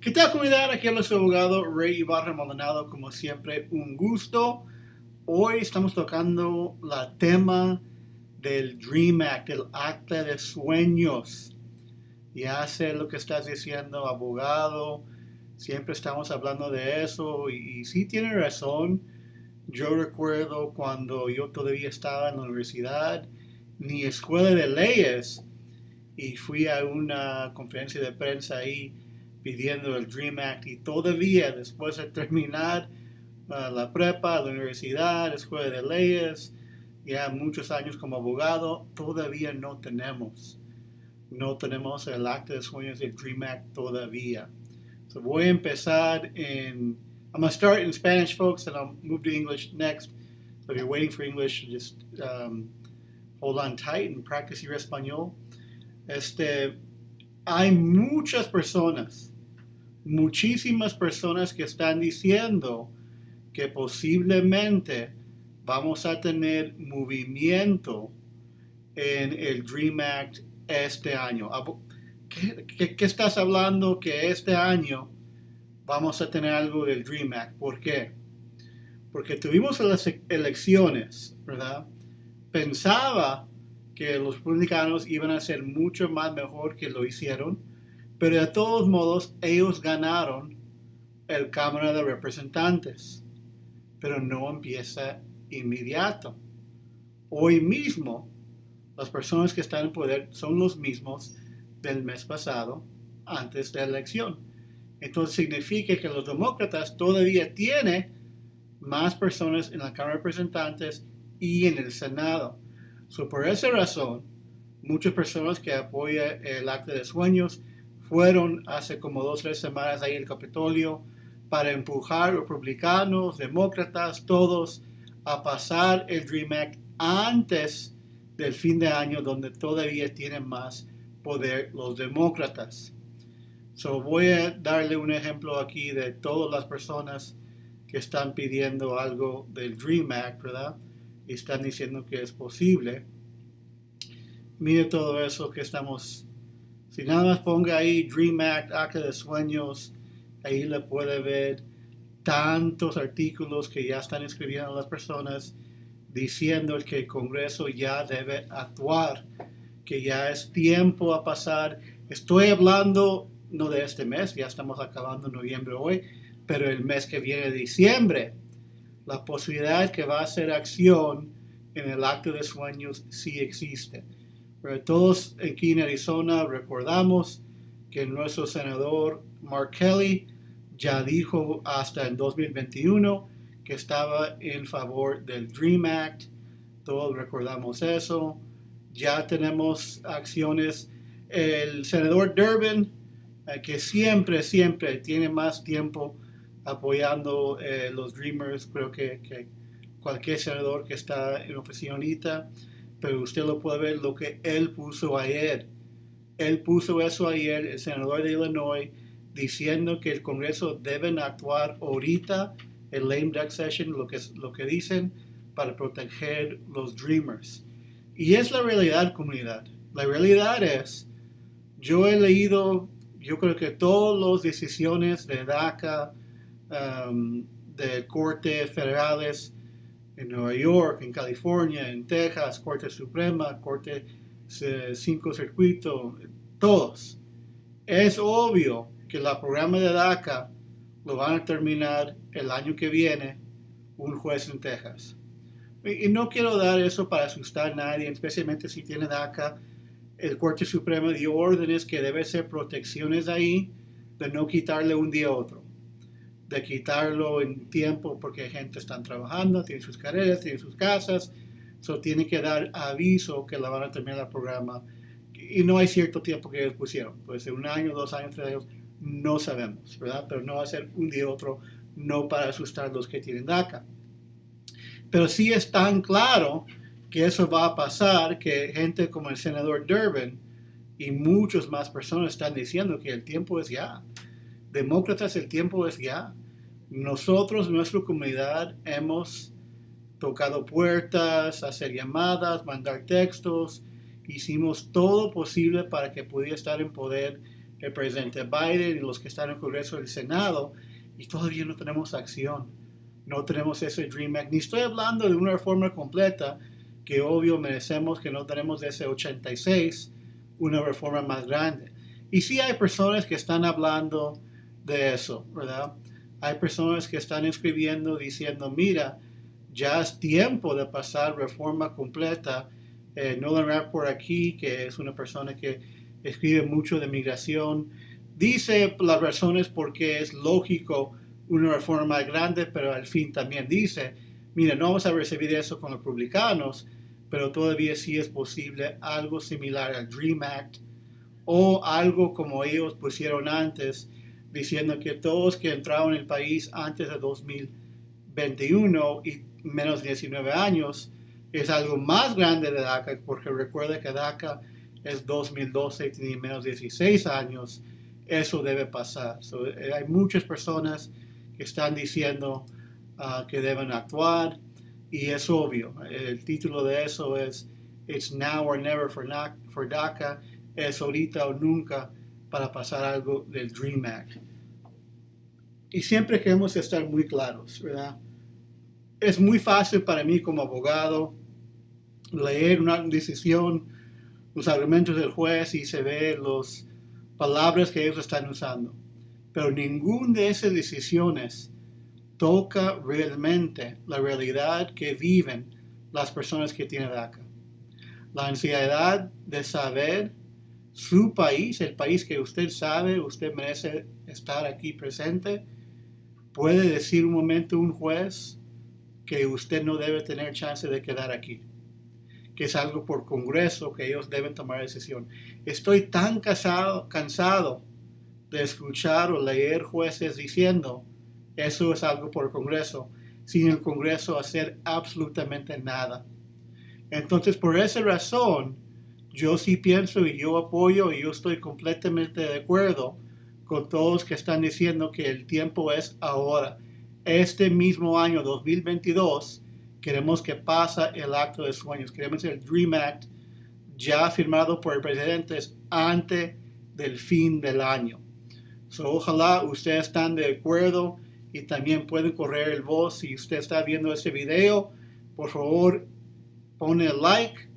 ¿Qué tal, comunidad? Aquí es su abogado Ray Maldonado, como siempre, un gusto. Hoy estamos tocando la tema del Dream Act, el acta de sueños. Ya sé lo que estás diciendo, abogado. Siempre estamos hablando de eso y sí tiene razón. Yo recuerdo cuando yo todavía estaba en la universidad, ni escuela de leyes, y fui a una conferencia de prensa ahí pidiendo el Dream Act y todavía después de terminar la prepa, la universidad, la escuela de leyes, ya muchos años como abogado, todavía no tenemos el acta de sueños del Dream Act todavía. So voy a empezar I'm going to start in Spanish, folks, and I'll move to English next. So if you're waiting for English, just hold on tight and practice your español. Hay muchísimas personas que están diciendo que posiblemente vamos a tener movimiento en el Dream Act este año. ¿Qué estás hablando que este año vamos a tener algo del Dream Act? ¿Por qué? Porque tuvimos las elecciones, ¿verdad? Pensaba que los republicanos iban a ser mucho más mejor que lo hicieron, pero de todos modos ellos ganaron el Cámara de Representantes, pero no empieza inmediato. Hoy mismo, las personas que están en poder son los mismos del mes pasado, antes de la elección. Entonces significa que los demócratas todavía tienen más personas en la Cámara de Representantes y en el Senado. Por esa razón, muchas personas que apoyan el acta de sueños fueron hace como 2 o 3 semanas ahí al Capitolio para empujar a los republicanos, demócratas, todos a pasar el Dream Act antes del fin de año, donde todavía tienen más poder los demócratas. Voy a darle un ejemplo aquí de todas las personas que están pidiendo algo del Dream Act, ¿verdad? Y están diciendo que es posible. Mire todo eso que estamos. Si nada más ponga ahí Dream Act, acta de sueños, ahí le puede ver tantos artículos que ya están escribiendo las personas diciendo que el Congreso ya debe actuar, que ya es tiempo a pasar. Estoy hablando no de este mes, ya estamos acabando noviembre hoy, pero el mes que viene, diciembre, la posibilidad que va a hacer acción en el acta de sueños sí existe. Pero todos aquí en Arizona recordamos que nuestro senador Mark Kelly ya dijo hasta en 2021 que estaba en favor del Dream Act. Todos recordamos eso. Ya tenemos acciones. El senador Durbin, que siempre tiene más tiempo apoyando los Dreamers, creo que cualquier senador que está en oficina ahorita, pero usted lo puede ver lo que él puso ayer. Él puso eso ayer, el senador de Illinois, diciendo que el Congreso debe actuar ahorita, el lame duck session, lo que dicen, para proteger los Dreamers. Y es la realidad, comunidad. La realidad es, yo he leído, yo creo que todas las decisiones de DACA, de corte federales en Nueva York, en California, en Texas, Corte Suprema, Corte 5 Circuito, todos. Es obvio que el programa de DACA lo van a terminar el año que viene un juez en Texas. Y no quiero dar eso para asustar a nadie, especialmente si tiene DACA. El Corte Suprema dio órdenes que debe ser protecciones ahí, de no quitarle un día a otro, de quitarlo en tiempo porque gente está trabajando, tiene sus carreras, tiene sus casas, tiene que dar aviso que la van a terminar el programa. Y no hay cierto tiempo que ellos pusieron, puede ser 1 año, 2 años, 3 años, no sabemos, ¿verdad? Pero no va a ser un día a otro, no para asustar a los que tienen DACA. Pero sí es tan claro que eso va a pasar, que gente como el senador Durbin y muchas más personas están diciendo que el tiempo es ya. Demócratas, el tiempo es ya. Nosotros, nuestra comunidad, hemos tocado puertas, hacer llamadas, mandar textos. Hicimos todo posible para que pudiera estar en poder el presidente Biden y los que están en el Congreso del Senado, y todavía no tenemos acción. No tenemos ese Dream Act. Ni estoy hablando de una reforma completa, que obvio merecemos que no tenemos de ese 86 una reforma más grande. Y sí hay personas que están hablando de eso, ¿verdad? Hay personas que están escribiendo diciendo, mira, ya es tiempo de pasar reforma completa. Nolan Rapp por aquí, que es una persona que escribe mucho de migración, dice las razones por qué es lógico una reforma más grande, pero al fin también dice, mira, no vamos a recibir eso con los republicanos, pero todavía sí es posible algo similar al Dream Act o algo como ellos pusieron antes, diciendo que todos que entraron en el país antes de 2021 y menos de 19 años es algo más grande de DACA, porque recuerda que DACA es 2012 y tiene menos de 16 años. Eso debe pasar. Hay muchas personas que están diciendo que deben actuar, y es obvio. El título de eso es It's Now or Never for DACA. Es ahorita o nunca para pasar algo del Dream Act. Y siempre queremos estar muy claros, ¿verdad? Es muy fácil para mí como abogado leer una decisión, los argumentos del juez, y se ve las palabras que ellos están usando. Pero ninguna de esas decisiones toca realmente la realidad que viven las personas que tienen DACA. La ansiedad de saber su país, el país que usted sabe, usted merece estar aquí presente. Puede decir un momento un juez que usted no debe tener chance de quedar aquí, que es algo por Congreso que ellos deben tomar decisión. Estoy tan cansado de escuchar o leer jueces diciendo eso es algo por Congreso, sin el Congreso hacer absolutamente nada. Entonces, por esa razón, yo sí pienso y yo apoyo y yo estoy completamente de acuerdo con todos que están diciendo que el tiempo es ahora. Este mismo año 2022 queremos que pase el acto de sueños. Queremos el Dream Act ya firmado por el presidente antes del fin del año. Ojalá ustedes están de acuerdo y también pueden correr el voz. Si usted está viendo este video, por favor, pone like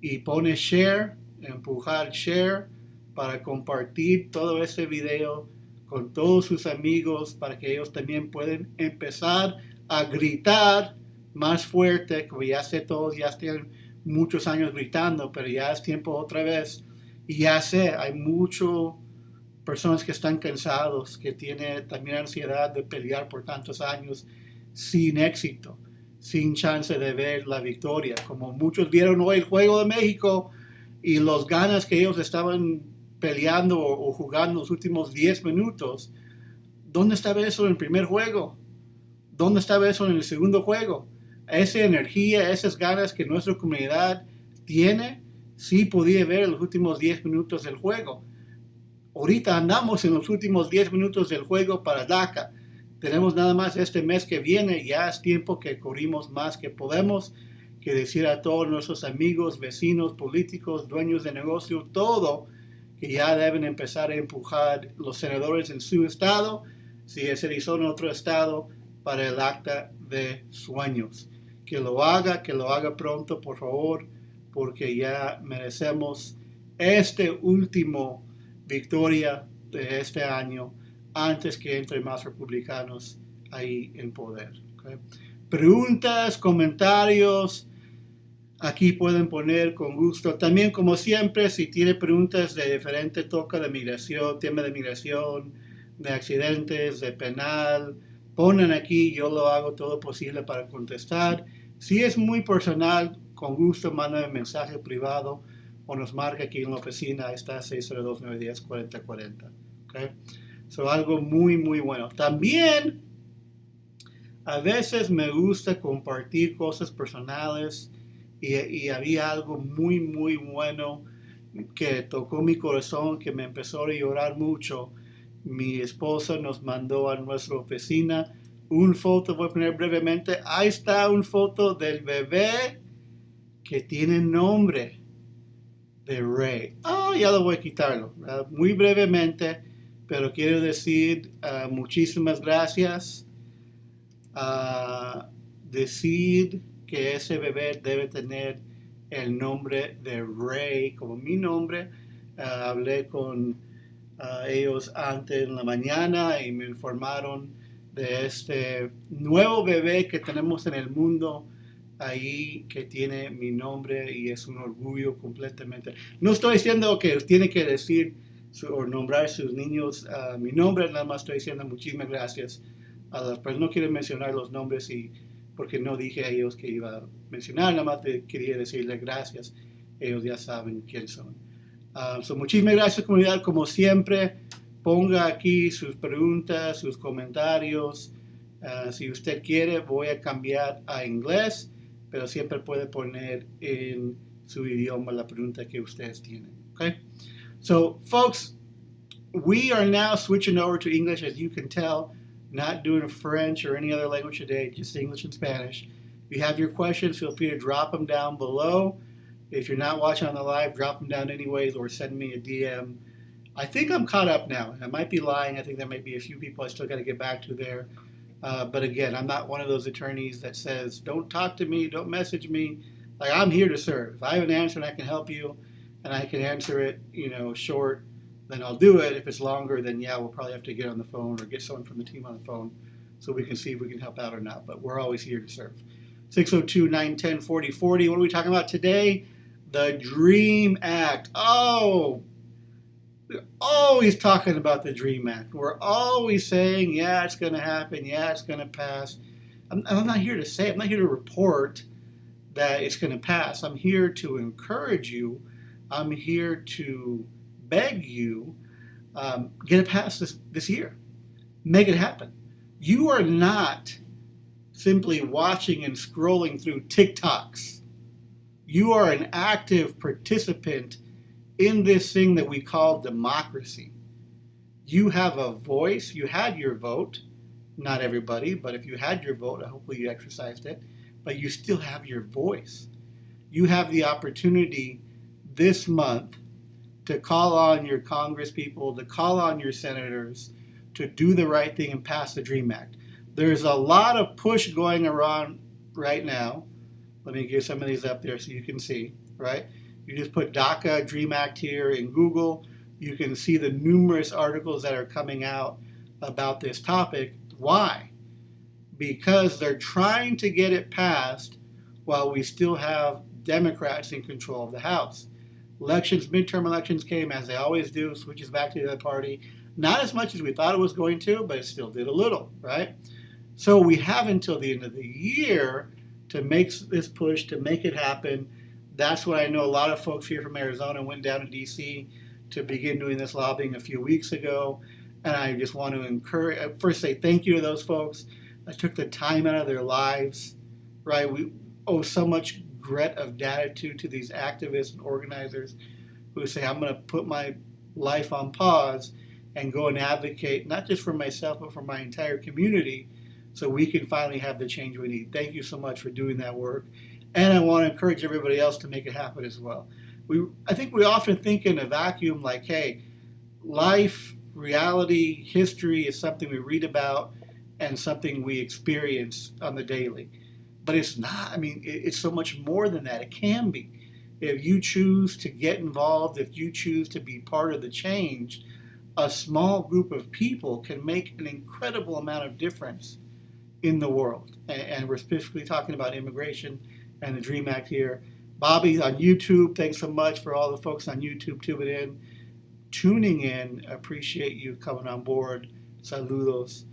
y pone share, empujar share para compartir todo este video con todos sus amigos para que ellos también puedan empezar a gritar más fuerte, como ya sé todos ya tienen muchos años gritando, pero ya es tiempo otra vez. Y ya sé, hay muchas personas que están cansados, que tienen también ansiedad de pelear por tantos años sin éxito, sin chance de ver la victoria. Como muchos vieron hoy el Juego de México y los ganas que ellos estaban peleando o jugando los últimos 10 minutos. ¿Dónde estaba eso en el primer juego? ¿Dónde estaba eso en el segundo juego? Esa energía, esas ganas que nuestra comunidad tiene, sí podía ver en los últimos 10 minutos del juego. Ahorita andamos en los últimos 10 minutos del juego para DACA. Tenemos nada más este mes que viene, ya es tiempo que corrimos más que podemos, que decir a todos nuestros amigos, vecinos, políticos, dueños de negocio, todo, que ya deben empezar a empujar los senadores en su estado, si es Arizona otro estado, para el acta de sueños. Que lo haga pronto, por favor, porque ya merecemos este último victoria de este año antes que entre más republicanos ahí en poder. ¿Okay? Preguntas, comentarios, aquí pueden poner con gusto. También, como siempre, si tiene preguntas de diferente toca de migración, tema de migración, de accidentes, de penal, ponen aquí, yo lo hago todo posible para contestar. Si es muy personal, con gusto, manda un mensaje privado o nos marca aquí en la oficina, está 602-910-4040. ¿Okay? Algo muy, muy bueno. También, a veces me gusta compartir cosas personales y había algo muy, muy bueno que tocó mi corazón, que me empezó a llorar mucho. Mi esposa nos mandó a nuestra oficina una foto, voy a poner brevemente, ahí está una foto del bebé que tiene nombre de Ray. Oh, ya lo voy a quitarlo. Muy brevemente, pero quiero decir muchísimas gracias. Decir que ese bebé debe tener el nombre de Ray como mi nombre. Hablé con ellos antes en la mañana y me informaron de este nuevo bebé que tenemos en el mundo ahí que tiene mi nombre y es un orgullo completamente. No estoy diciendo que tiene que decir o nombrar a sus niños mi nombre, nada más estoy diciendo muchísimas gracias a las personas. No quiero mencionar los nombres porque no dije a ellos que iba a mencionar, nada más quería decirles gracias. Ellos ya saben quién son. Muchísimas gracias, comunidad. Como siempre, ponga aquí sus preguntas, sus comentarios. Si usted quiere, voy a cambiar a inglés, pero siempre puede poner en su idioma la pregunta que ustedes tienen. Okay? So, folks, we are now switching over to English, as you can tell. Not doing French or any other language today, just English and Spanish. If you have your questions, feel free to drop them down below. If you're not watching on the live, drop them down anyways or send me a DM. I think I'm caught up now. I might be lying. I think there might be a few people I still got to get back to there. But again, I'm not one of those attorneys that says, don't talk to me, don't message me. Like, I'm here to serve. If I have an answer and I can help you and I can answer it, short, then I'll do it. If it's longer, then yeah, we'll probably have to get on the phone or get someone from the team on the phone so we can see if we can help out or not. But we're always here to serve. 602-910-4040. What are we talking about today? The DREAM Act. Oh, we're always talking about the DREAM Act. We're always saying, yeah, it's going to happen. Yeah, it's going to pass. I'm not here to say, I'm not here to report that it's going to pass. I'm here to encourage you. I'm here to beg you, get it passed this year. Make it happen. You are not simply watching and scrolling through TikToks. You are an active participant in this thing that we call democracy. You have a voice. You had your vote. Not everybody, but if you had your vote, hopefully you exercised it. But you still have your voice. You have the opportunity this month to call on your Congress people, to call on your senators, to do the right thing and pass the DREAM Act. There's a lot of push going around right now. Let me get some of these up there so you can see, right? You just put DACA DREAM Act here in Google. You can see the numerous articles that are coming out about this topic. Why? Because they're trying to get it passed while we still have Democrats in control of the House. Midterm elections came, as they always do, switches back to the other party. Not as much as we thought it was going to, but it still did a little, right? So we have until the end of the year to make this push, to make it happen. That's what I know a lot of folks here from Arizona went down to D.C. to begin doing this lobbying a few weeks ago. And I just want to first say thank you to those folks that took the time out of their lives, right? We owe so much regret of gratitude to these activists and organizers who say, I'm going to put my life on pause and go and advocate, not just for myself, but for my entire community, so we can finally have the change we need. Thank you so much for doing that work. And I want to encourage everybody else to make it happen as well. I think we often think in a vacuum like, hey, life, reality, history is something we read about and something we experience on the daily. But it's not. I mean, it's so much more than that. It can be. If you choose to get involved, if you choose to be part of the change, a small group of people can make an incredible amount of difference in the world. And we're specifically talking about immigration and the DREAM Act here. Bobby on YouTube, thanks so much for all the folks on YouTube tuning in. Appreciate you coming on board. Saludos.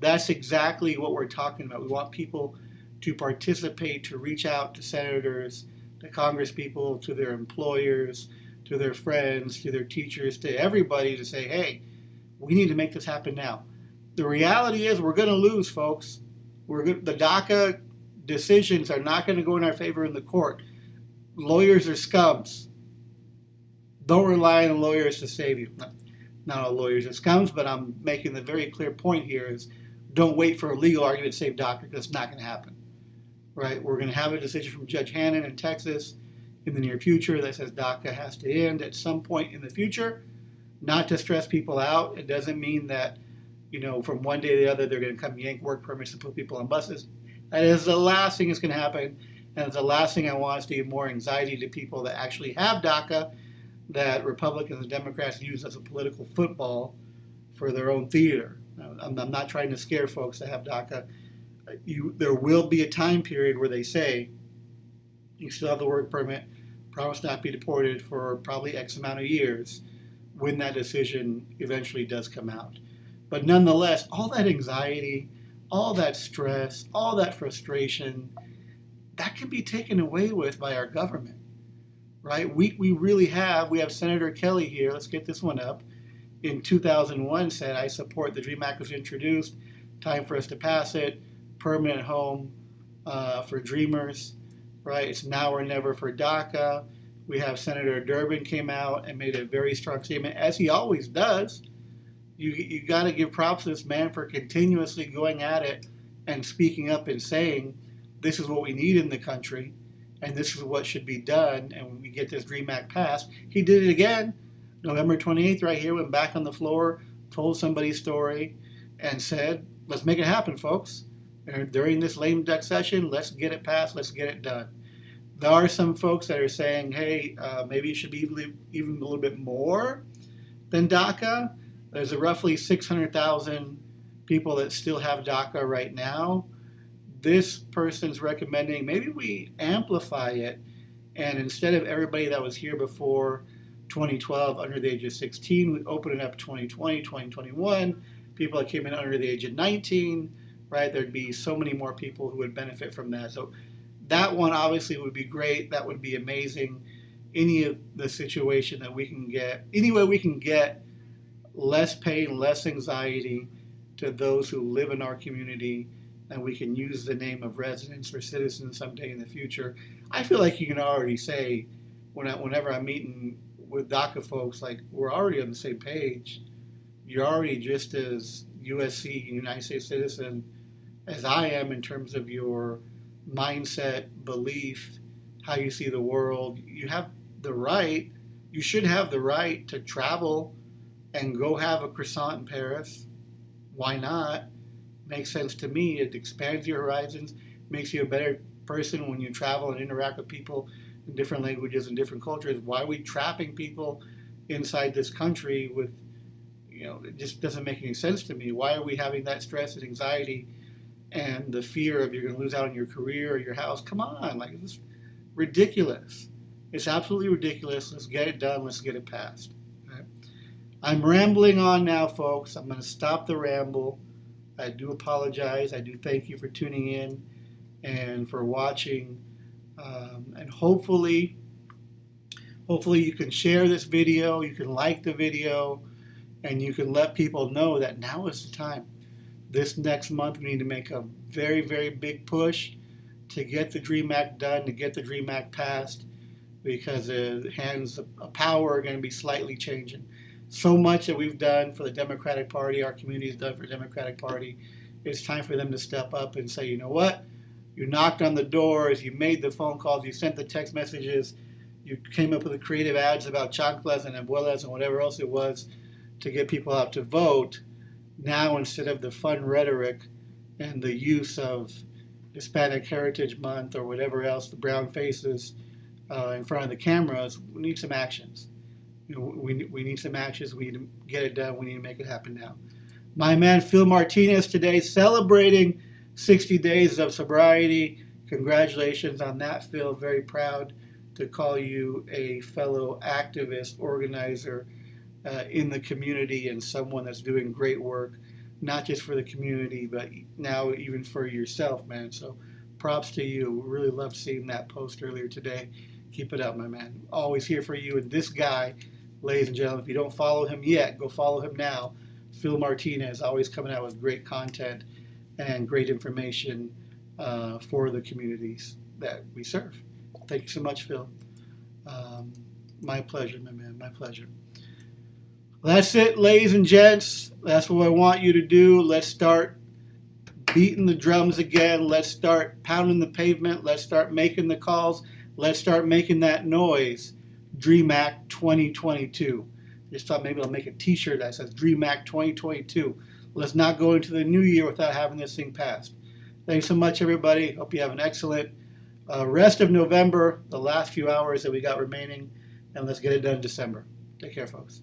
That's exactly what we're talking about. We want people to participate, to reach out to senators, to Congress people, to their employers, to their friends, to their teachers, to everybody to say, hey, we need to make this happen now. The reality is we're going to lose, folks. The DACA decisions are not going to go in our favor in the court. Lawyers are scums. Don't rely on lawyers to save you. Not all lawyers are scums, but I'm making the very clear point here is don't wait for a legal argument to save DACA because it's not going to happen. Right? We're going to have a decision from Judge Hannon in Texas, in the near future that says DACA has to end at some point in the future. Not to stress people out. It doesn't mean that, from one day to the other, they're going to come yank work permits and put people on buses. That is the last thing that's going to happen. And it's the last thing I want is to give more anxiety to people that actually have DACA, that Republicans and Democrats use as a political football for their own theater. I'm not trying to scare folks that have DACA. There will be a time period where they say, you still have the work permit, promise not to be deported for probably X amount of years, when that decision eventually does come out. But nonetheless, all that anxiety, all that stress, all that frustration, that can be taken away with by our government, right? We have Senator Kelly here, let's get this one up, in 2001 said, I support the DREAM Act was introduced, time for us to pass it, permanent home for dreamers, right? It's now or never for DACA. We have Senator Durbin came out and made a very strong statement, as he always does. You got to give props to this man for continuously going at it and speaking up and saying, this is what we need in the country, and this is what should be done, and we get this DREAM Act passed. He did it again, November 28th, right here, went back on the floor, told somebody's story, and said, let's make it happen, folks. And during this lame duck session, let's get it passed, let's get it done. There are some folks that are saying, hey, maybe it should be even a little bit more than DACA. There's a roughly 600,000 people that still have DACA right now. This person's recommending maybe we amplify it, and instead of everybody that was here before 2012 under the age of 16, we open it up 2020, 2021, people that came in under the age of 19, right? There'd be so many more people who would benefit from that. So that one obviously would be great. That would be amazing. Any of the situation that we can get, any way we can get less pain, less anxiety to those who live in our community, and we can use the name of residents or citizens someday in the future. I feel like you can already say, whenever I'm meeting with DACA folks, like, we're already on the same page. You're already just as USC, United States citizen, as I am in terms of your mindset, belief, how you see the world. You have the right, you should have the right to travel and go have a croissant in Paris. Why not? Makes sense to me. It expands your horizons, makes you a better person when you travel and interact with people in different languages and different cultures. Why are we trapping people inside this country with, it just doesn't make any sense to me. Why are we having that stress and anxiety and the fear of you're going to lose out on your career or your house? Come on, like, it's ridiculous. It's absolutely ridiculous. Let's get it done. Let's get it passed. Right? I'm rambling on now, folks. I'm going to stop the ramble. I do apologize. I do thank you for tuning in and for watching. And hopefully you can share this video, you can like the video, and you can let people know that now is the time. This next month we need to make a very, very big push to get the DREAM Act done, to get the DREAM Act passed, because the hands of power are going to be slightly changing. So much that we've done for the Democratic Party, our community has done for the Democratic Party. It's time for them to step up and say, you know what? You knocked on the doors, you made the phone calls, you sent the text messages, you came up with the creative ads about chanclas and abuelas and whatever else it was to get people out to vote. Now, instead of the fun rhetoric and the use of Hispanic Heritage Month or whatever else, the brown faces in front of the cameras, we need some actions. We need some actions. We need to get it done. We need to make it happen now. My man Phil Martinez today celebrating 60 days of sobriety. Congratulations on that, Phil. Very proud to call you a fellow activist, organizer in the community, and someone that's doing great work, not just for the community, but now even for yourself, man. So props to you. Really loved seeing that post earlier today. Keep it up, my man. Always here for you. And this guy, ladies and gentlemen, if you don't follow him yet, go follow him now. Phil Martinez, always coming out with great content and great information for the communities that we serve. Thank you so much, Phil. My pleasure, my man, my pleasure. That's it, ladies and gents. That's what I want you to do. Let's start beating the drums again. Let's start pounding the pavement. Let's start making the calls. Let's start making that noise. Dream Act 2022. Just thought maybe I'll make a t-shirt that says Dream Act 2022. Let's not go into the new year without having this thing passed. Thanks so much, everybody. Hope you have an excellent rest of November, the last few hours that we got remaining, and let's get it done in December. Take care, folks.